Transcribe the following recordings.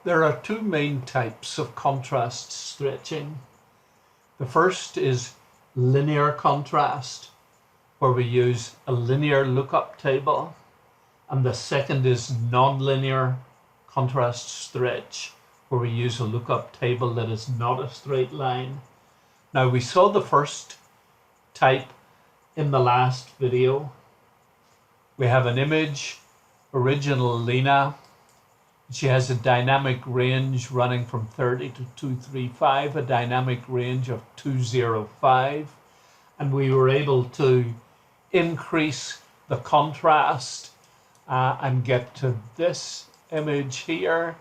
There are two main types of contrast stretching. The first is linear contrast, where we use a linear lookup table, and the second is nonlinear contrast stretch, where we use a lookup table that is not a straight line. Now, we saw the first type in the last video. We have an image, original Lena. She has a dynamic range running from 30 to 235, a dynamic range of 205. And we were able to increase the contrast and get to this image here,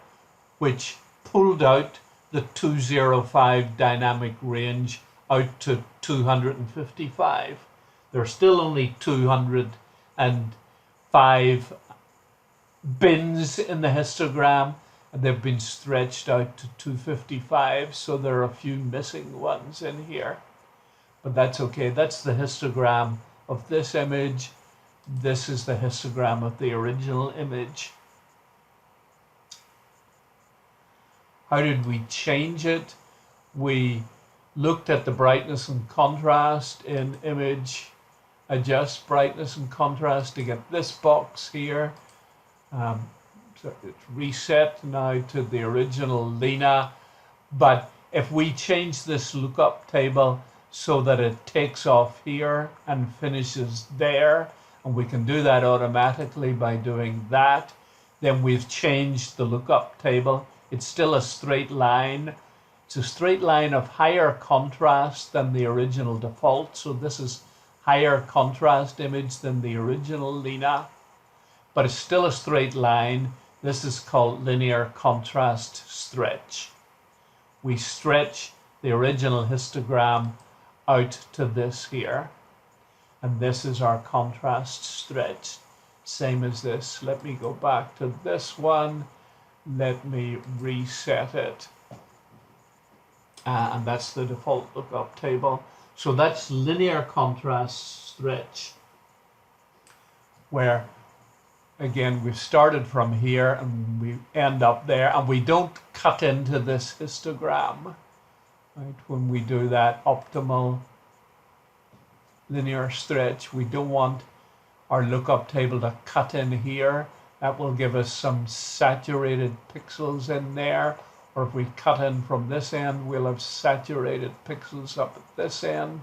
which pulled out the 205 dynamic range out to 255. There's still only 205 bins in the histogram, and they've been stretched out to 255, so there are a few missing ones in here, but that's okay. That's the histogram of this image. This is the histogram of the original image. How did we change it? We looked at the brightness and contrast in image, adjust brightness and contrast to get this box here. So it's reset now to the original Lena, but if we change this lookup table so that it takes off here and finishes there, and we can do that automatically by doing that, then we've changed the lookup table. It's still a straight line. It's a straight line of higher contrast than the original default, so this is higher contrast image than the original Lena, but it's still a straight line. This is called linear contrast stretch. We stretch the original histogram out to this here, and this is our contrast stretch. Same as this. Let me go back to this one. Let me reset it. And that's the default lookup table. So that's linear contrast stretch, where again, we've started from here and we end up there, and we don't cut into this histogram, right? When we do that optimal linear stretch, we don't want our lookup table to cut in here. That will give us some saturated pixels in there, or if we cut in from this end, we'll have saturated pixels up at this end,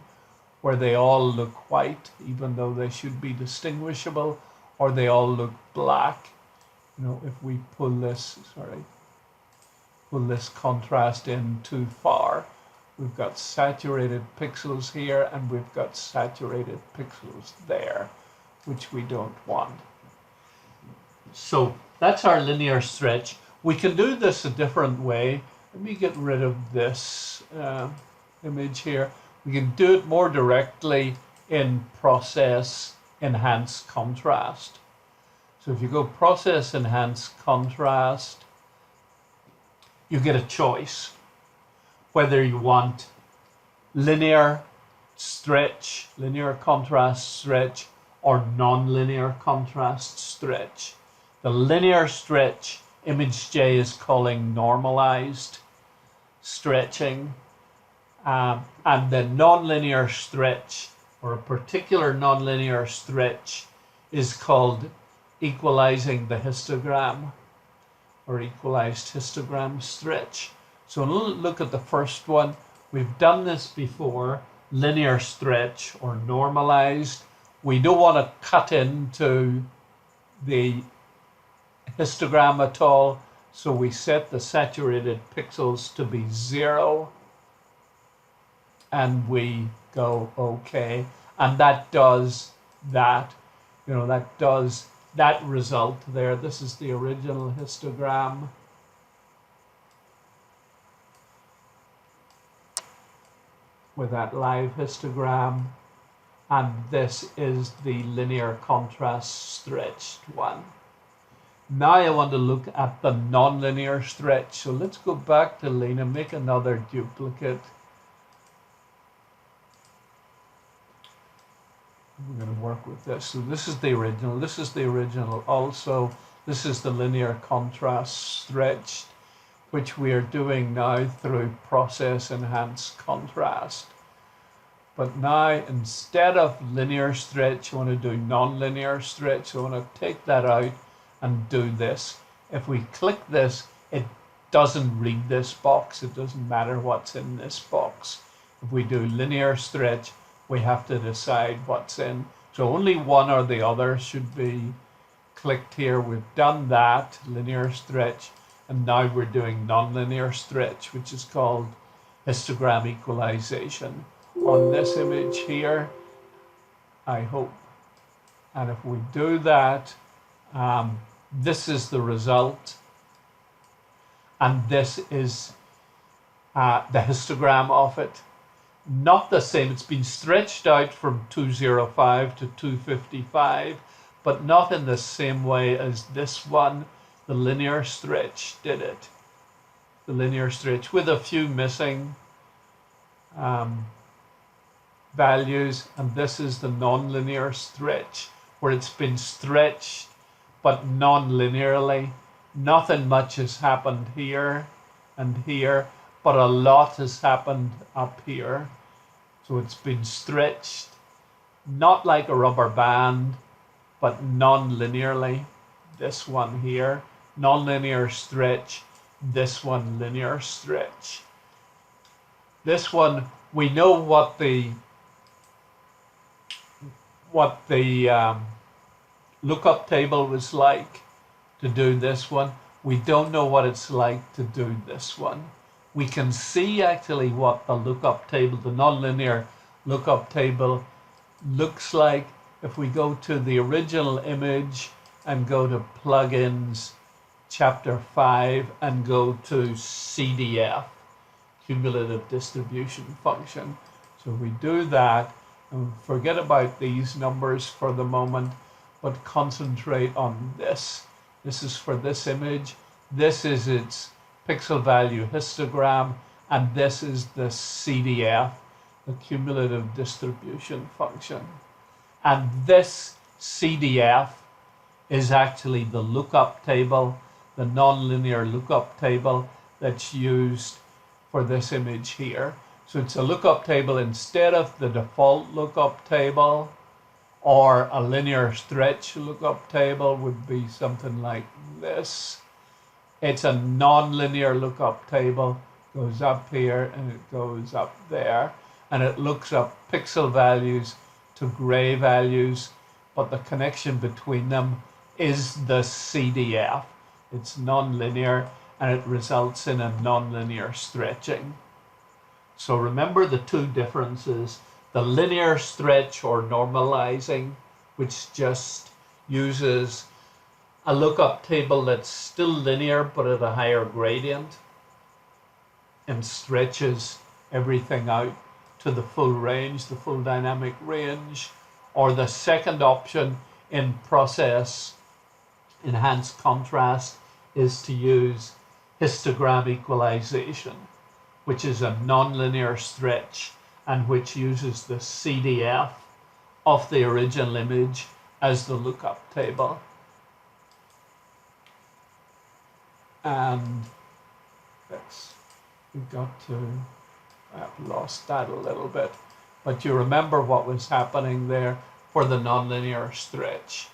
where they all look white, even though they should be distinguishable, or they all look black. You know, if we pull this contrast in too far, we've got saturated pixels here and we've got saturated pixels there, which we don't want. So that's our linear stretch. We can do this a different way. Let me get rid of this image here. We can do it more directly in Process Enhance Contrast. So if you go Process Enhance Contrast, you get a choice whether you want linear stretch, linear contrast stretch, or non-linear contrast stretch. The linear stretch, image J is calling normalized stretching, and the non-linear stretch, or a particular non-linear stretch, is called equalizing the histogram, or equalized histogram stretch. So look at the first one. We've done this before, linear stretch or normalized. We don't want to cut into the histogram at all, so we set the saturated pixels to be 0, and we go OK, and that does that. You know, that does that result there. This is the original histogram. With that live histogram, and this is the linear contrast stretched one. Now I want to look at the non-linear stretch. So let's go back to Lena, make another duplicate. We're going to work with this. So this is the original. This is the original also. This is the linear contrast stretched. which we are doing now through process enhanced contrast. But now, instead of linear stretch, I want to do non-linear stretch. I want to take that out and do this. If we click this, it doesn't read this box. It doesn't matter what's in this box. If we do linear stretch, we have to decide what's in. So only one or the other should be clicked here. We've done that, linear stretch, and now we're doing non-linear stretch, which is called histogram equalization. On this image here, I hope. And if we do that, this is the result. And this is the histogram of it. Not the same. It's been stretched out from 205 to 255, but not in the same way as this one. The linear stretch did it. The linear stretch with a few missing values, and this is the non-linear stretch where it's been stretched but non-linearly. Nothing much has happened here and here, but a lot has happened up here. So it's been stretched, not like a rubber band, but non-linearly. This one here, non-linear stretch, this one linear stretch. This one, we know what the lookup table was like to do this one. We don't know what it's like to do this one. We can see actually what the lookup table, the nonlinear lookup table, looks like if we go to the original image and go to plugins, chapter 5, and go to CDF, cumulative distribution function. So we do that and forget about these numbers for the moment, but concentrate on this. This is for this image. This is its pixel value histogram, and this is the CDF, the cumulative distribution function. And this CDF is actually the lookup table, the nonlinear lookup table that's used for this image here. So it's a lookup table instead of the default lookup table, or a linear stretch lookup table would be something like this. It's a non-linear lookup table, goes up here and it goes up there, and it looks up pixel values to gray values, but the connection between them is the CDF. It's non-linear and it results in a non-linear stretching. So remember the two differences: the linear stretch or normalizing, which just uses a lookup table that's still linear but at a higher gradient and stretches everything out to the full range, the full dynamic range. Or the second option in process enhanced contrast is to use histogram equalization, which is a nonlinear stretch and which uses the CDF of the original image as the lookup table. And we've got to, I've lost that a little bit, but you remember what was happening there for the nonlinear stretch.